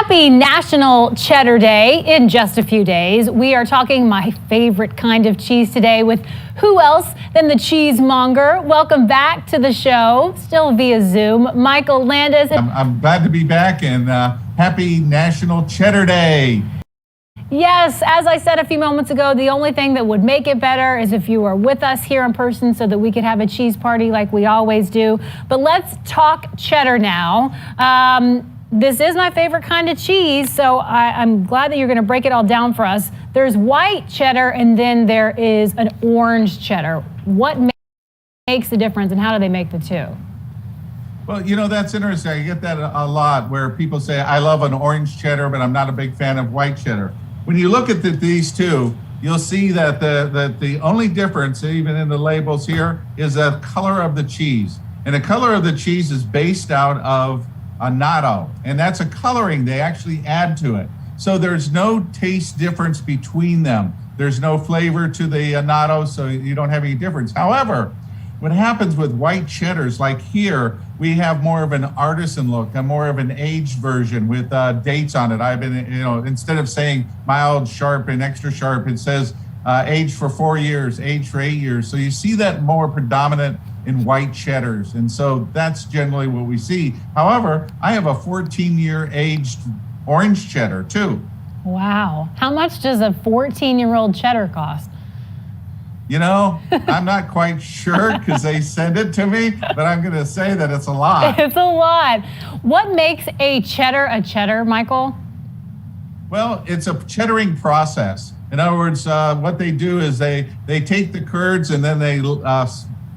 Happy National Cheddar Day in just a few days. We are talking my favorite kind of cheese today with who else than the cheesemonger. Welcome back to the show, still via Zoom, Michael Landis. I'm glad to be back, and happy National Cheddar Day. Yes, as I said a few moments ago, the only thing that would make it better is if you were with us here in person so that we could have a cheese party like we always do. But let's talk cheddar now. This is my favorite kind of cheese, so I'm glad that you're going to break it all down for us. There's white cheddar, and then there is an orange cheddar. What makes the difference, and how do they make the two? Well, you know, that's interesting. I get that a lot where people say, I love an orange cheddar, but I'm not a big fan of white cheddar. When you look at these two, you'll see that the only difference, even in the labels here, is the color of the cheese. And the color of the cheese is based out of annatto, and that's a coloring they actually add to it. So there's no taste difference between them. There's no flavor to the annatto, so you don't have any difference. However, what happens with white cheddars, like here, we have more of an artisan look, and more of an aged version with dates on it. I've been, instead of saying mild, sharp, and extra sharp, it says aged for 4 years, aged for 8 years. So you see that more predominant in white cheddars. And so that's generally what we see. However, I have a 14-year aged orange cheddar too. Wow. How much does a 14-year-old cheddar cost? You know, I'm not quite sure because they send it to me, but I'm going to say that it's a lot. It's a lot. What makes a cheddar, Michael? Well, it's a cheddaring process. In other words, what they do is they take the curds and then they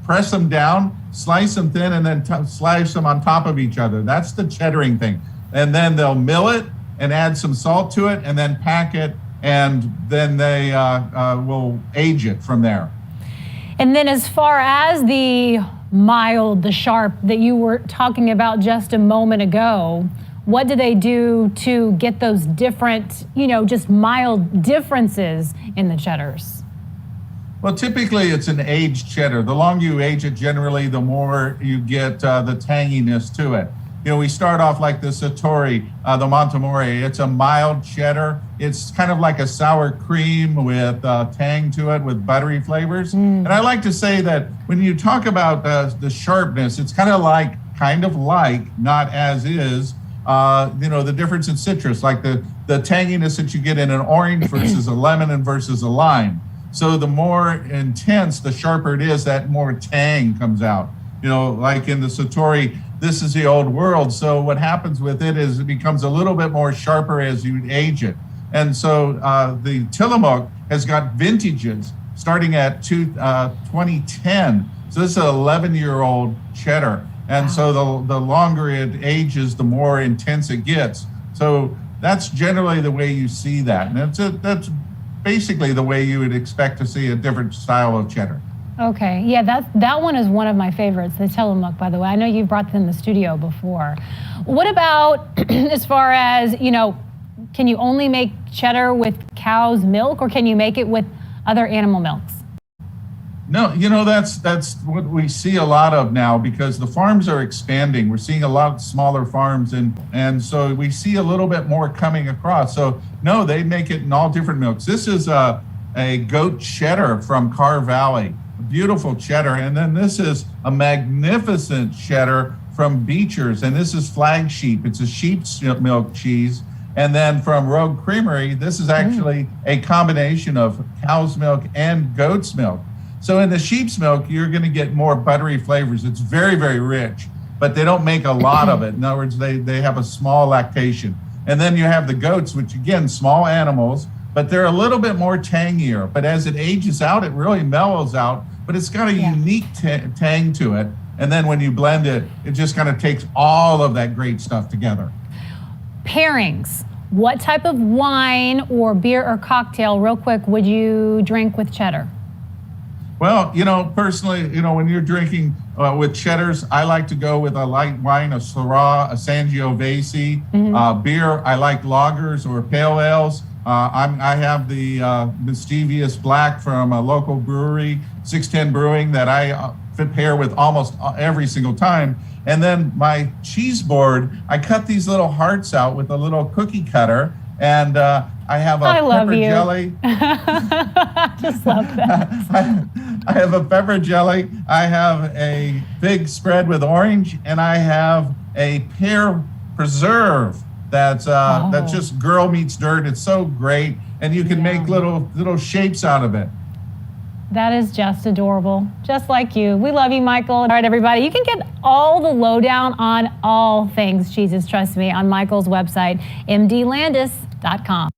press them down, slice them thin, and then slice them on top of each other. That's the cheddaring thing. And then they'll mill it and add some salt to it and then pack it, and then they will age it from there. And then as far as the mild, the sharp that you were talking about just a moment ago, what do they do to get those different, just mild differences in the cheddars? Well, typically it's an aged cheddar. The longer you age it, generally, the more you get the tanginess to it. We start off like the Sartori, the MontAmore. It's a mild cheddar. It's kind of like a sour cream with tang to it, with buttery flavors. And I like to say that when you talk about the sharpness, it's kind of like, not as is, the difference in citrus, like the tanginess that you get in an orange versus a lemon and versus a lime. So the more intense, the sharper it is, that more tang comes out. Like in the Sartori, this is the old world. So what happens with it is it becomes a little bit more sharper as you age it. And so the Tillamook has got vintages starting at 2010. So this is an 11-year-old cheddar. And so the longer it ages, the more intense it gets. So that's generally the way you see that. And that's basically the way you would expect to see a different style of cheddar. Okay, yeah, that one is one of my favorites, the Tillamook, by the way. I know you've brought them in the studio before. What about as far as, can you only make cheddar with cow's milk, or can you make it with other animal milks? No, that's what we see a lot of now, because the farms are expanding. We're seeing a lot of smaller farms, and so we see a little bit more coming across. So no, they make it in all different milks. This is a goat cheddar from Carr Valley, a beautiful cheddar. And then this is a magnificent cheddar from Beecher's, and this is Flagsheep. It's a sheep's milk cheese. And then from Rogue Creamery, this is actually a combination of cow's milk and goat's milk. So in the sheep's milk, you're going to get more buttery flavors. It's very, very rich, but they don't make a lot of it. In other words, they have a small lactation. And then you have the goats, which again, small animals, but they're a little bit more tangier. But as it ages out, it really mellows out, but it's got a unique tang to it. And then when you blend it, it just kind of takes all of that great stuff together. Pairings. What type of wine or beer or cocktail, real quick, would you drink with cheddar? Well, personally, when you're drinking with cheddars, I like to go with a light wine, a Syrah, a Sangiovese. Beer, I like lagers or pale ales. I have the Mischievous Black from a local brewery, 610 Brewing, that I pair with almost every single time. And then my cheese board, I cut these little hearts out with a little cookie cutter, and I have a pepper jelly. Just love that. I have a pepper jelly. I have a big spread with orange, and I have a pear preserve that's just girl meets dirt. It's so great, and you can make little shapes out of it. That is just adorable, just like you. We love you, Michael. All right, everybody, you can get all the lowdown on all things cheeses, trust me, on Michael's website, mdlandis.com.